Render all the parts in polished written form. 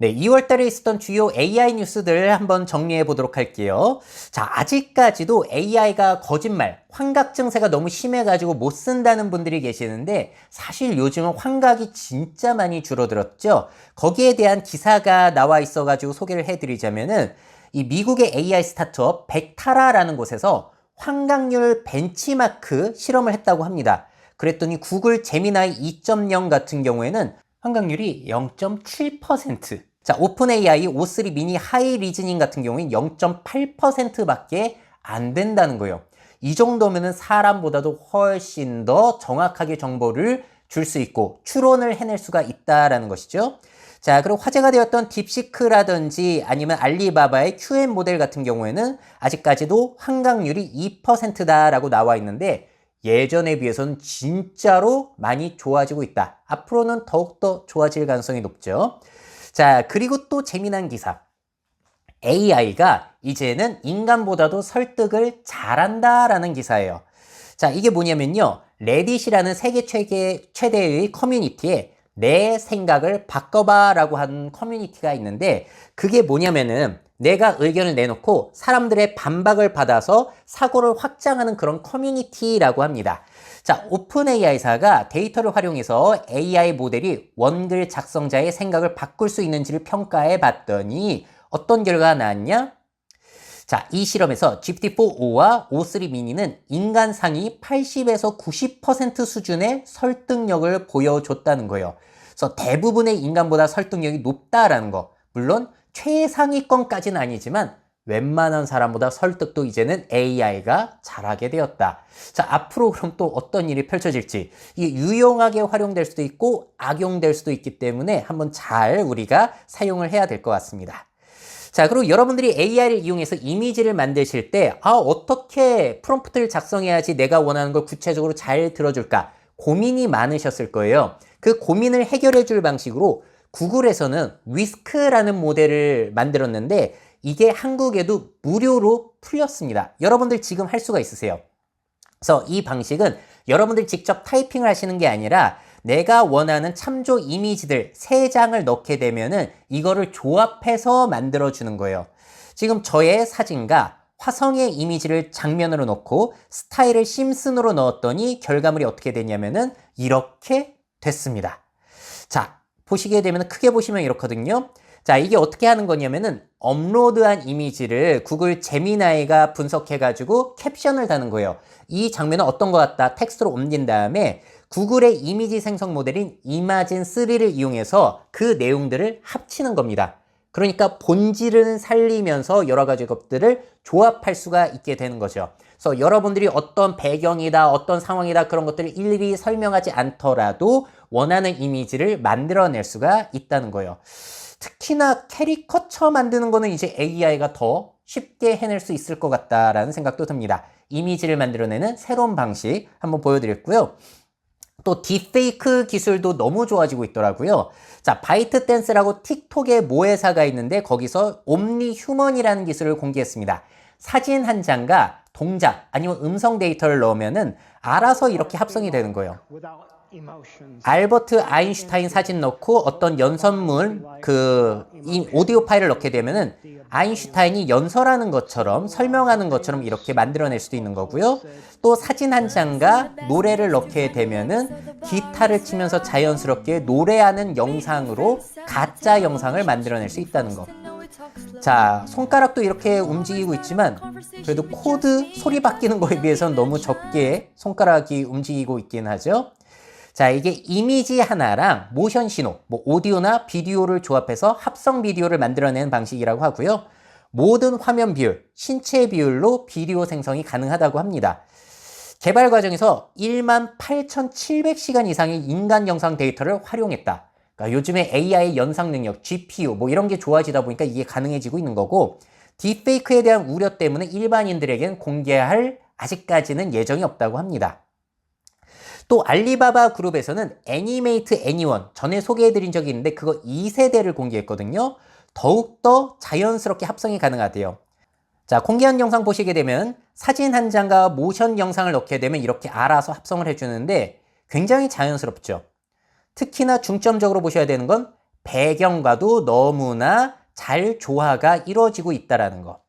네, 2월 달에 있었던 주요 AI 뉴스들 한번 정리해 보도록 할게요. 자, 아직까지도 AI가 거짓말, 환각 증세가 너무 심해가지고 못 쓴다는 분들이 계시는데 사실 요즘은 환각이 진짜 많이 줄어들었죠. 거기에 대한 기사가 나와 있어가지고 소개를 해드리자면은 이 미국의 AI 스타트업 벡타라라는 곳에서 환각률 벤치마크 실험을 했다고 합니다. 그랬더니 구글 제미나이 2.0 같은 경우에는 환각률이 0.7%. 자, 오픈 AI O3 미니 하이 리즈닝 같은 경우에는 0.8%밖에 안 된다는 거예요. 이 정도면은 사람보다도 훨씬 더 정확하게 정보를 줄 수 있고 추론을 해낼 수가 있다라는 것이죠. 자, 그리고 화제가 되었던 딥시크라든지 아니면 알리바바의 QM 모델 같은 경우에는 아직까지도 환각률이 2%다라고 나와 있는데 예전에 비해서는 진짜로 많이 좋아지고 있다. 앞으로는 더욱더 좋아질 가능성이 높죠. 자, 그리고 또 재미난 기사. AI가 이제는 인간보다도 설득을 잘한다라는 기사예요. 자, 이게 뭐냐면요. 레딧이라는 세계 최대의 커뮤니티에 내 생각을 바꿔봐 라고 하는 커뮤니티가 있는데 그게 뭐냐면은 내가 의견을 내놓고 사람들의 반박을 받아서 사고를 확장하는 그런 커뮤니티라고 합니다. 자, 오픈 AI사가 데이터를 활용해서 AI 모델이 원글 작성자의 생각을 바꿀 수 있는지를 평가해 봤더니 어떤 결과가 나왔냐? 자, 이 실험에서 GPT-4o와 O3 미니는 인간 상위 80에서 90% 수준의 설득력을 보여줬다는 거예요. 그래서 대부분의 인간보다 설득력이 높다라는 거. 물론 최상위권까지는 아니지만 웬만한 사람보다 설득도 이제는 AI가 잘하게 되었다. 자, 앞으로 그럼 또 어떤 일이 펼쳐질지 이게 유용하게 활용될 수도 있고 악용될 수도 있기 때문에 한번 잘 우리가 사용을 해야 될 것 같습니다. 자, 그리고 여러분들이 AI를 이용해서 이미지를 만드실 때 어떻게 프롬프트를 작성해야지 내가 원하는 걸 구체적으로 잘 들어줄까 고민이 많으셨을 거예요. 그 고민을 해결해 줄 방식으로 구글에서는 위스크라는 모델을 만들었는데 이게 한국에도 무료로 풀렸습니다. 여러분들 지금 할 수가 있으세요. 그래서 이 방식은 여러분들 직접 타이핑을 하시는 게 아니라 내가 원하는 참조 이미지들 3장을 넣게 되면은 이거를 조합해서 만들어주는 거예요. 지금 저의 사진과 화성의 이미지를 장면으로 넣고 스타일을 심슨으로 넣었더니 결과물이 어떻게 되냐면은 이렇게 됐습니다. 자, 보시게 되면 크게 보시면 이렇거든요. 자, 이게 어떻게 하는 거냐면은 업로드한 이미지를 구글 제미나이가 분석해가지고 캡션을 다는 거예요. 이 장면은 어떤 것 같다 텍스트로 옮긴 다음에 구글의 이미지 생성 모델인 이마진3를 이용해서 그 내용들을 합치는 겁니다. 그러니까 본질은 살리면서 여러 가지 것들을 조합할 수가 있게 되는 거죠. 그래서 여러분들이 어떤 배경이다, 어떤 상황이다 그런 것들을 일일이 설명하지 않더라도 원하는 이미지를 만들어낼 수가 있다는 거예요. 특히나 캐리커처 만드는 거는 이제 AI가 더 쉽게 해낼 수 있을 것 같다라는 생각도 듭니다. 이미지를 만들어내는 새로운 방식 한번 보여드렸고요. 또 딥페이크 기술도 너무 좋아지고 있더라고요. 자, 바이트댄스라고 틱톡의 모회사가 있는데 거기서 옴니 휴먼이라는 기술을 공개했습니다. 사진 한 장과 동작 아니면 음성 데이터를 넣으면은 알아서 이렇게 합성이 되는 거예요. 알버트 아인슈타인 사진 넣고 어떤 연설문 이 오디오 파일을 넣게 되면은 아인슈타인이 연설하는 것처럼 설명하는 것처럼 이렇게 만들어낼 수도 있는 거고요. 또 사진 한 장과 노래를 넣게 되면은 기타를 치면서 자연스럽게 노래하는 영상으로 가짜 영상을 만들어낼 수 있다는 거. 자, 손가락도 이렇게 움직이고 있지만 그래도 코드 소리 바뀌는 거에 비해서는 너무 적게 손가락이 움직이고 있긴 하죠. 자, 이게 이미지 하나랑 모션 신호, 오디오나 비디오를 조합해서 합성 비디오를 만들어내는 방식이라고 하고요. 모든 화면 비율, 신체 비율로 비디오 생성이 가능하다고 합니다. 개발 과정에서 18,700시간 이상의 인간 영상 데이터를 활용했다. 그러니까 요즘에 AI 연상 능력, GPU 이런 게 좋아지다 보니까 이게 가능해지고 있는 거고 딥페이크에 대한 우려 때문에 일반인들에게는 공개할 아직까지는 예정이 없다고 합니다. 또 알리바바 그룹에서는 애니메이트 애니원 전에 소개해드린 적이 있는데 그거 2세대를 공개했거든요. 더욱더 자연스럽게 합성이 가능하대요. 자, 공개한 영상 보시게 되면 사진 한 장과 모션 영상을 넣게 되면 이렇게 알아서 합성을 해주는데 굉장히 자연스럽죠. 특히나 중점적으로 보셔야 되는 건 배경과도 너무나 잘 조화가 이루어지고 있다는 거.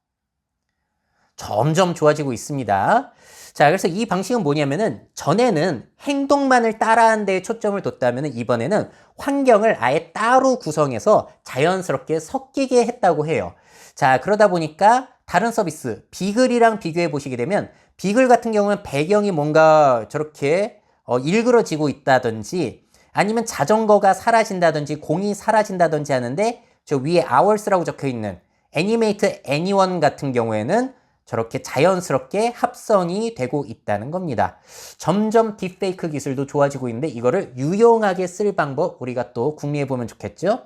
점점 좋아지고 있습니다. 자, 그래서 이 방식은 뭐냐면은 전에는 행동만을 따라하는 데에 초점을 뒀다면은 이번에는 환경을 아예 따로 구성해서 자연스럽게 섞이게 했다고 해요. 자, 그러다 보니까 다른 서비스, 비글이랑 비교해 보시게 되면 비글 같은 경우는 배경이 뭔가 저렇게 일그러지고 있다든지 아니면 자전거가 사라진다든지 공이 사라진다든지 하는데 저 위에 hours라고 적혀 있는 애니메이트 애니원 같은 경우에는 저렇게 자연스럽게 합성이 되고 있다는 겁니다. 점점 딥페이크 기술도 좋아지고 있는데 이거를 유용하게 쓸 방법 우리가 또 궁리해 보면 좋겠죠?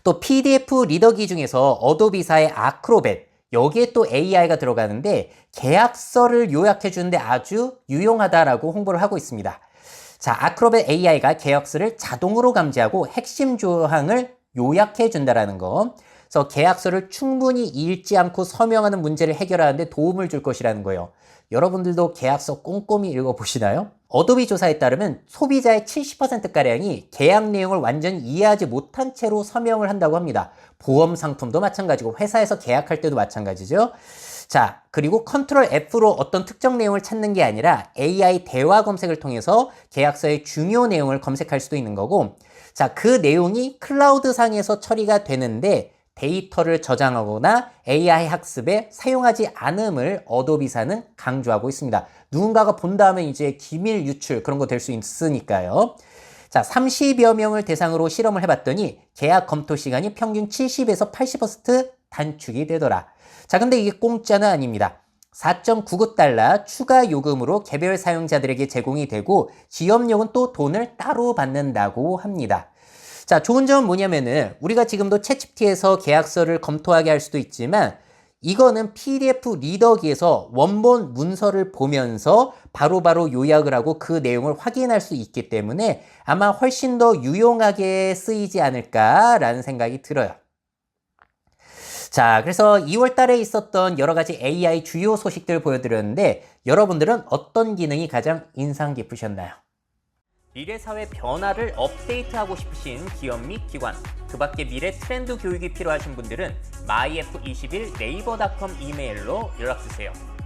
또 PDF 리더기 중에서 어도비사의 아크로벳 여기에 또 AI가 들어가는데 계약서를 요약해 주는데 아주 유용하다라고 홍보를 하고 있습니다. 자, 아크로벳 AI가 계약서를 자동으로 감지하고 핵심 조항을 요약해 준다라는 거. 그래서 계약서를 충분히 읽지 않고 서명하는 문제를 해결하는데 도움을 줄 것이라는 거예요. 여러분들도 계약서 꼼꼼히 읽어보시나요? 어도비 조사에 따르면 소비자의 70%가량이 계약 내용을 완전히 이해하지 못한 채로 서명을 한다고 합니다. 보험 상품도 마찬가지고 회사에서 계약할 때도 마찬가지죠. 자, 그리고 컨트롤 F로 어떤 특정 내용을 찾는 게 아니라 AI 대화 검색을 통해서 계약서의 중요 내용을 검색할 수도 있는 거고, 자, 그 내용이 클라우드 상에서 처리가 되는데 데이터를 저장하거나 AI 학습에 사용하지 않음을 어도비사는 강조하고 있습니다. 누군가가 본다면 이제 기밀 유출 그런 거 될 수 있으니까요. 자, 30여 명을 대상으로 실험을 해봤더니 계약 검토 시간이 평균 70에서 80% 단축이 되더라. 자, 근데 이게 공짜는 아닙니다. 4.99달러 추가 요금으로 개별 사용자들에게 제공이 되고 지원료는 또 돈을 따로 받는다고 합니다. 자, 좋은 점은 뭐냐면은 우리가 지금도 챗GPT에서 계약서를 검토하게 할 수도 있지만 이거는 PDF 리더기에서 원본 문서를 보면서 바로바로 요약을 하고 그 내용을 확인할 수 있기 때문에 아마 훨씬 더 유용하게 쓰이지 않을까라는 생각이 들어요. 자, 그래서 2월 달에 있었던 여러 가지 AI 주요 소식들 보여드렸는데 여러분들은 어떤 기능이 가장 인상 깊으셨나요? 미래 사회 변화를 업데이트하고 싶으신 기업 및 기관, 그 밖에 미래 트렌드 교육이 필요하신 분들은 myf21 네이버닷컴 이메일로 연락주세요.